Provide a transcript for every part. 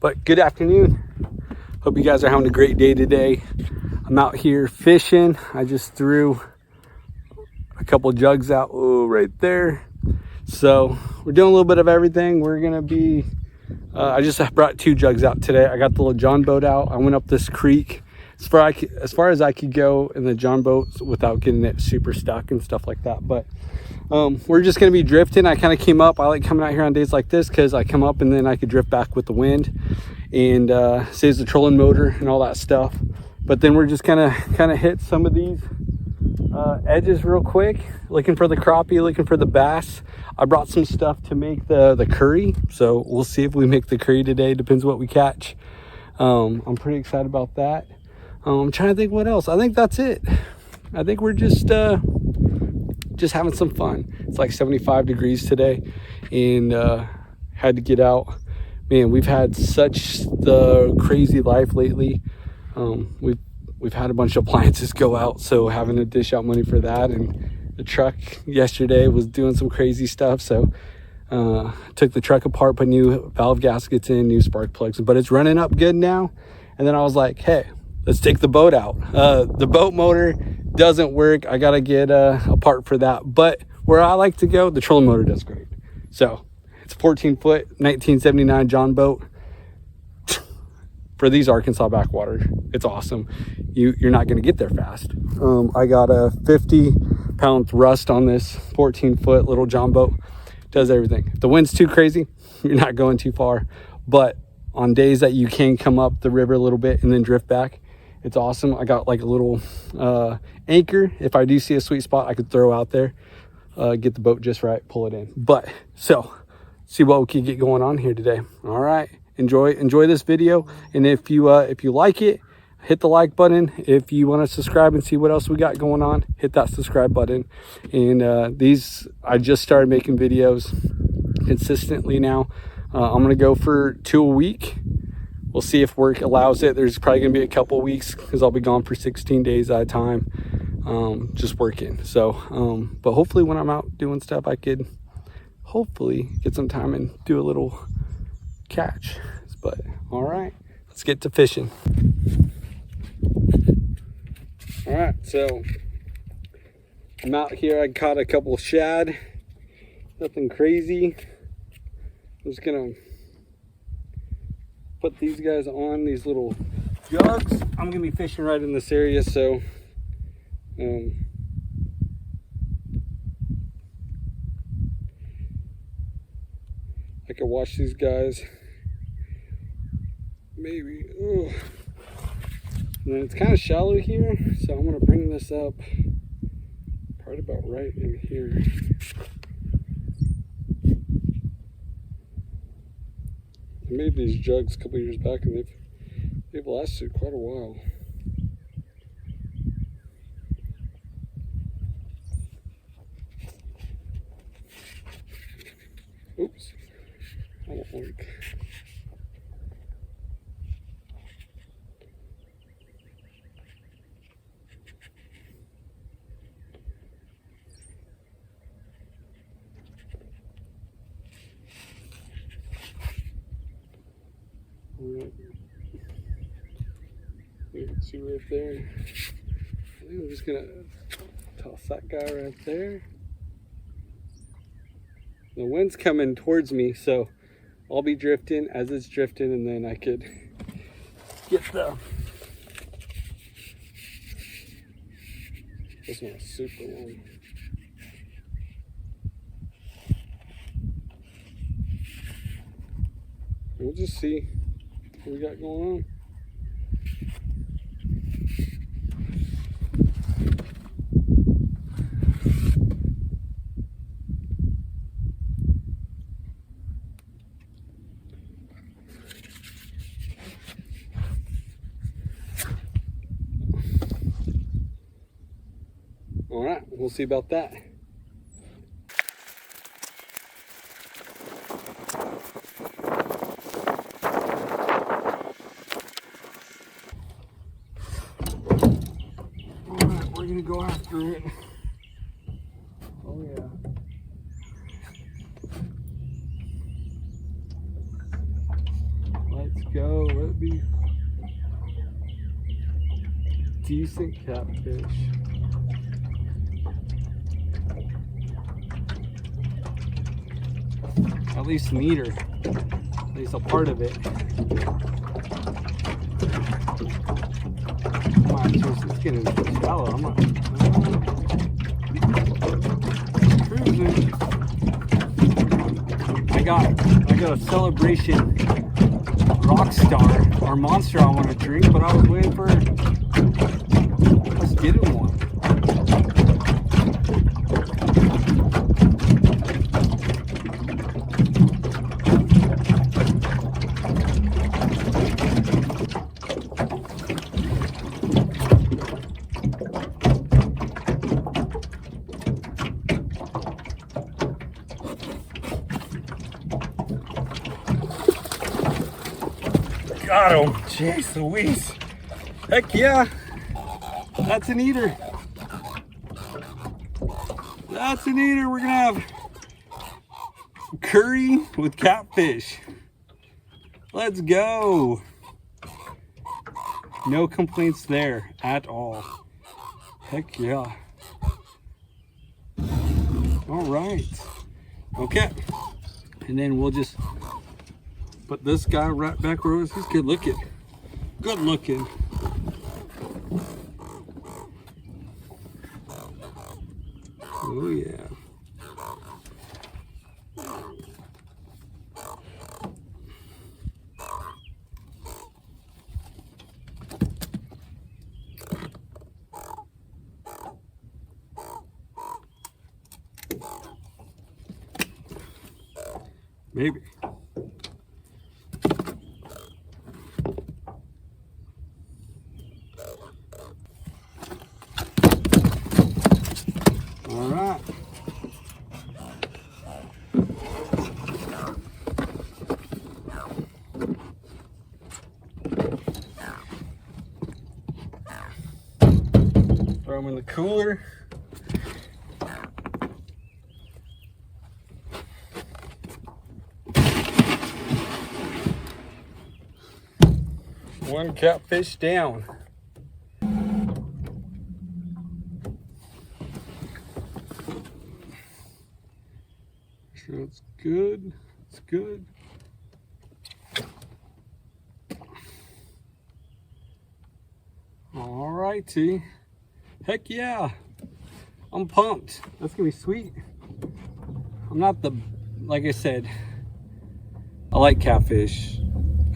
But good afternoon. Hope you guys are having a great day today. I'm out here fishing. I just threw a couple jugs out right there. So we're doing a little bit of everything. We're gonna be I just brought 2 jugs out today. I got the little John boat out. I went up this creek as far as I could go in the John boat without getting it super stuck and stuff like that. But we're just gonna be drifting. I kind of came up. I like coming out here on days like this because I come up and then I could drift back with the wind and saves the trolling motor and all that stuff. But then we're just gonna kind of hit some of these edges real quick, looking for the crappie, looking for the bass. I brought some stuff to make the curry, so we'll see if we make the curry today. Depends what we catch. I'm pretty excited about that. I'm trying to think what else. I think that's it. I think we're just having some fun. It's like 75 degrees today, and had to get out. Man, we've had such the crazy life lately. We've had a bunch of appliances go out, so having to dish out money for that. And the truck yesterday was doing some crazy stuff, so took the truck apart, put new valve gaskets in, new spark plugs, but it's running up good now. And then I was like, hey, let's take the boat out. The boat motor doesn't work. I gotta get a part for that, but where I like to go, the trolling motor does great. So it's a 14-foot 1979 John boat. For these Arkansas backwater, it's awesome. You're not going to get there fast. I got a 50-pound thrust on this 14-foot little John boat. Does everything. If the wind's too crazy, you're not going too far. But on days that you can come up the river a little bit and then drift back, it's awesome. I got like a little anchor. If I do see a sweet spot, I could throw out there, get the boat just right, pull it in. But so see what we can get going on here today. All right. Enjoy this video, and if you like it, hit the like button. If you want to subscribe and see what else we got going on, hit that subscribe button. And I just started making videos consistently now. I'm gonna go for 2 a week. We'll see if work allows it. There's probably gonna be a couple weeks because I'll be gone for 16 days at a time, just working. So but hopefully when I'm out doing stuff, I could hopefully get some time and do a little catch. But all right, let's get to fishing. All right, so I'm out here. I caught a couple shad, nothing crazy. I'm just gonna put these guys on these little jugs. I'm gonna be fishing right in this area, so I could watch these guys. Maybe. Ooh. And then it's kind of shallow here, so I'm gonna bring this up probably about right in here. I made these jugs a couple years back, and they've lasted quite a while. Oops, that won't work. Right. You can see right there. I think I'm just gonna toss that guy right there. The wind's coming towards me, so I'll be drifting as it's drifting, and then I could get this one's super long. We'll just see what we got going on. All right, we'll see about that. We're gonna go after it. Oh yeah. Let's go. Let me. Decent catfish. At least an eater. At least a part of it. Come on, it's getting shallow. I'm not cruising. I got a celebration rock star or monster I want to drink, but I was waiting for us getting one. Got him. Jeez Louise. Heck yeah. That's an eater. That's an eater. We're going to have curry with catfish. Let's go. No complaints there at all. Heck yeah. All right. Okay. And then we'll just put this guy right back where he's good looking. Good looking. Oh yeah. Maybe. All right. Throw them in the cooler. One catfish down. So it's good. It's good. All righty. Heck yeah. I'm pumped. That's gonna be sweet. I'm not the, like I said, I like catfish.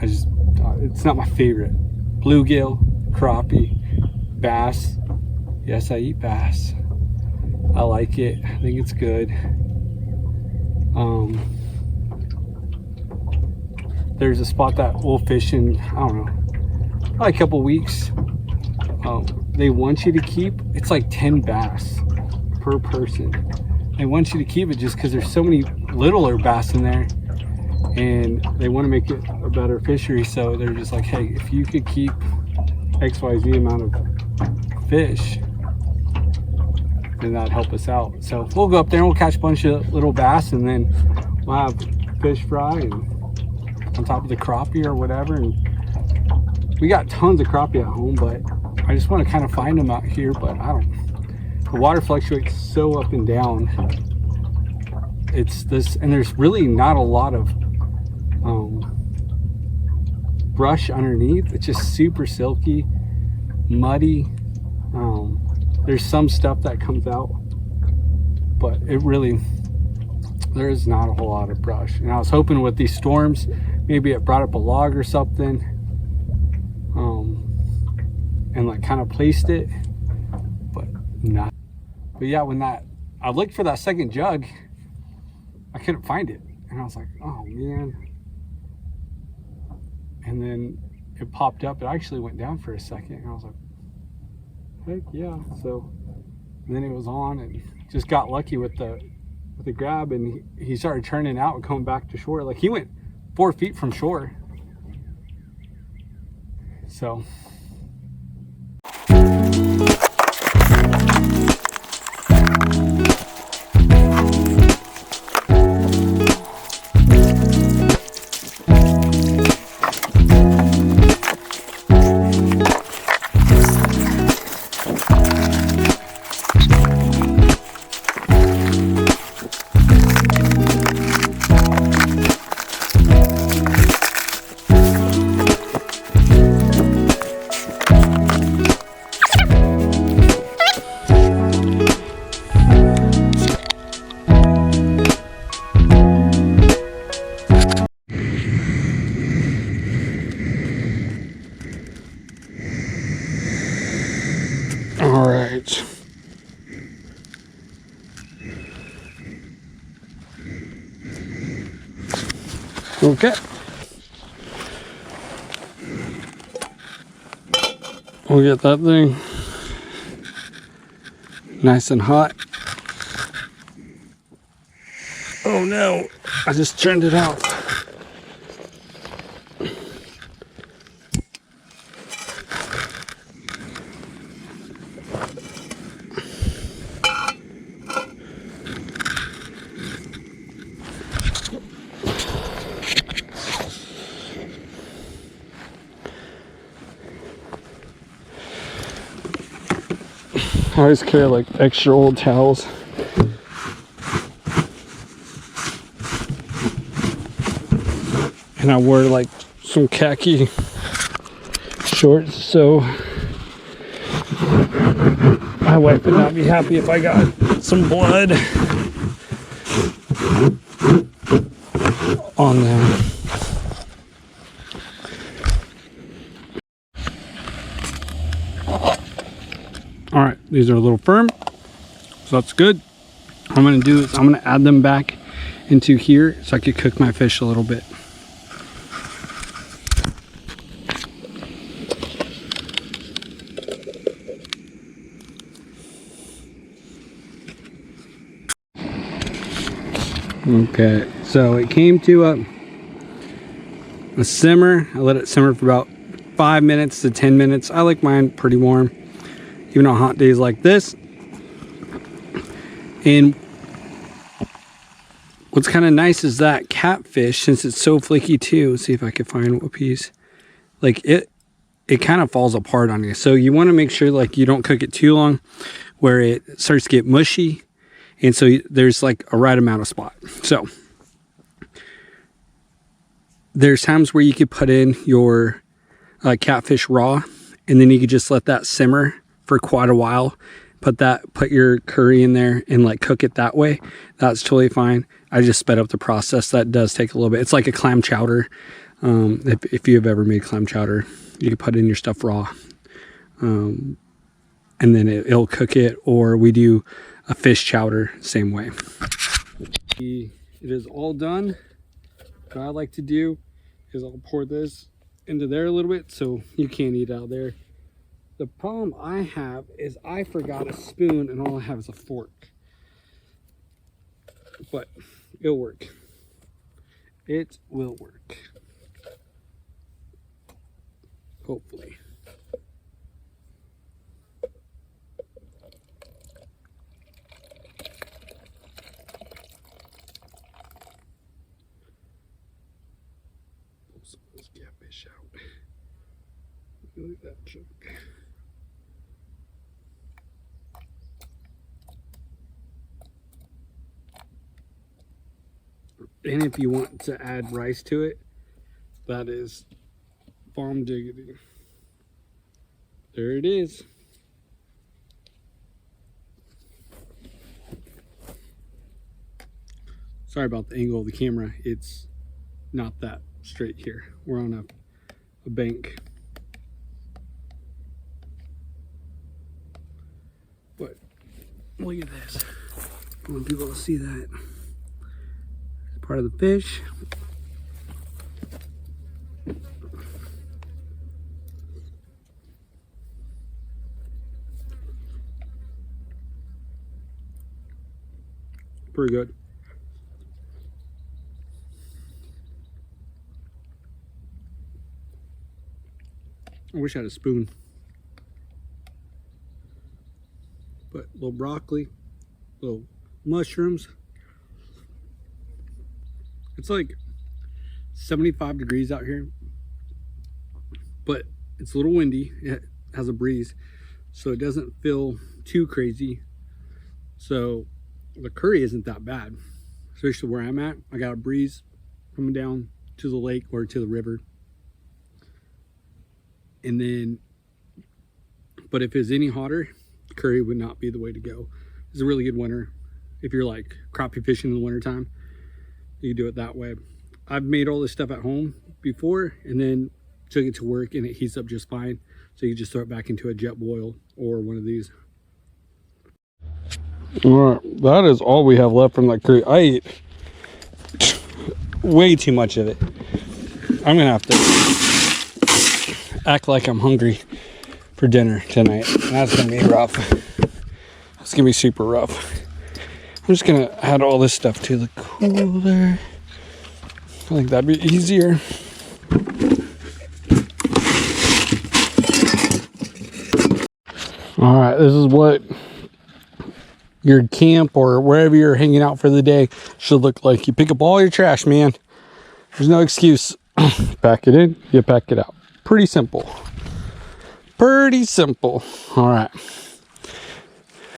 It's not my favorite. Bluegill, crappie, bass. Yes, I eat bass. I like it. I think it's good. There's a spot that we'll fish in, I don't know, probably a couple weeks. They want you to keep, it's like 10 bass per person. They want you to keep it just because there's so many littler bass in there, and they want to make it a better fishery. So they're just like, hey, if you could keep XYZ amount of fish, then that'd help us out. So we'll go up there and we'll catch a bunch of little bass, and then we'll have fish fry and on top of the crappie or whatever. And we got tons of crappie at home, but I just want to kind of find them out here. But I don't, the water fluctuates so up and down. It's this, and there's really not a lot of brush underneath. It's just super silky, muddy. There's some stuff that comes out, but it really, there is not a whole lot of brush. And I was hoping with these storms, maybe it brought up a log or something, and like kind of placed it, but not. But yeah, when I looked for that second jug, I couldn't find it, and I was like, oh man. And then it popped up. It actually went down for a second, and I was like, heck yeah. So and then it was on, and just got lucky with the grab, and he started turning out and coming back to shore. Like he went 4 feet from shore. So Okay. We'll get that thing nice and hot. Oh no, I just turned it off. I always carry like extra old towels. And I wear like some khaki shorts, so my wife would not be happy if I got some blood on them. All right, these are a little firm, so that's good. What I'm gonna do is I'm gonna add them back into here so I could cook my fish a little bit. Okay, so it came to a simmer. I let it simmer for about 5 minutes to 10 minutes. I like mine pretty warm, even on hot days like this. And what's kind of nice is that catfish, since it's so flaky too, let's see if I can find a piece, like it kind of falls apart on you. So you want to make sure like you don't cook it too long where it starts to get mushy. And so there's like a right amount of spot. So there's times where you could put in your catfish raw, and then you could just let that simmer for quite a while. Put your curry in there and like cook it that way. That's totally fine. I just sped up the process. That does take a little bit. It's like a clam chowder. If you've ever made clam chowder, you can put in your stuff raw, and then it'll cook it. Or we do a fish chowder same way. It is all done. What I like to do is I'll pour this into there a little bit so you can't eat out there. The problem I have is I forgot a spoon and all I have is a fork. But it'll work. It will work. Hopefully. Pull some of those catfish out. Look at that chunk. And if you want to add rice to it, that is farm diggity. There it is. Sorry about the angle of the camera. It's not that straight here. We're on a bank. But look at this. I want people to see that. Part of the fish. Pretty good. I wish I had a spoon. But a little broccoli, little mushrooms. It's like 75 degrees out here, but it's a little windy. It has a breeze, so it doesn't feel too crazy. So the curry isn't that bad, especially where I'm at. I got a breeze coming down to the lake or to the river. And then, but if it's any hotter, curry would not be the way to go. It's a really good winter. If you're like crappie fishing in the wintertime, you can do it that way. I've made all this stuff at home before and then took it to work and it heats up just fine. So you just throw it back into a jet boil or one of these. All right, that is all we have left from that curry. I ate way too much of it. I'm gonna have to act like I'm hungry for dinner tonight. And that's gonna be rough. It's gonna be super rough. I'm just gonna add all this stuff to the cooler. I think that'd be easier. All right, this is what your camp or wherever you're hanging out for the day should look like. You pick up all your trash, man. There's no excuse. Pack it in, you pack it out. Pretty simple. Pretty simple. All right.